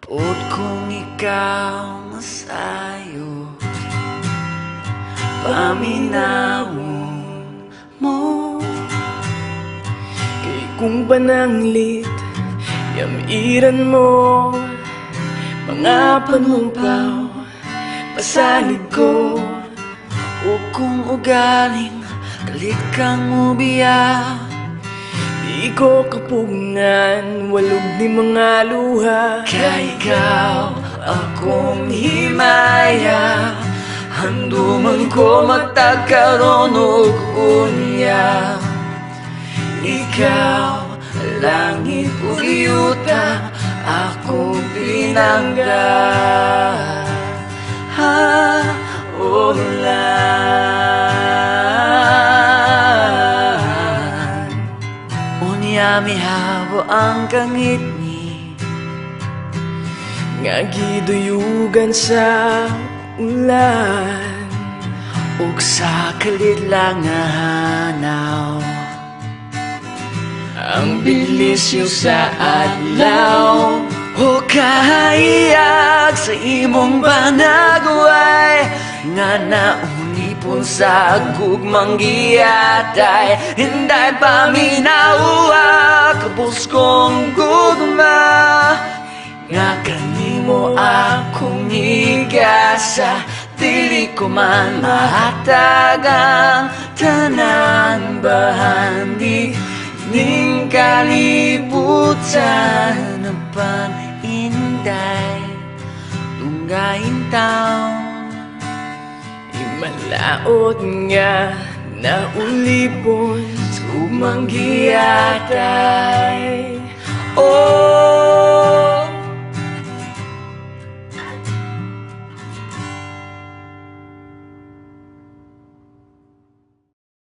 Put kung ikaw masayo, paminawon mo. Kay kung pananglit, yamiran mo, mga panumpaw, pasalig ko. O kung ugaling kalit kang ubiya, Di ko kapugngan, walog ni mga luha. kay ikaw akong himaya, handuman ko magtagkaroon og unya. Ikaw, langit ug yuta, ako pinangga. Ulan unya mihabo ang kangit ni, Nga giduyugan sa ulan, ug sa kalit lang nga hanaw. Ang bilis yung sa adlaw, o kahayag sa imong panagway, nga naunipon sa gugmang giyatay. Hinday paminawa, kabus kong gugma, nga kanimo akong igasa. Dili ko man mahatag ang tanan bahandi ning kalibutan ng paninday. Tunggain taon, imalaot nga na ulipon, gugmang giyatay. Oh,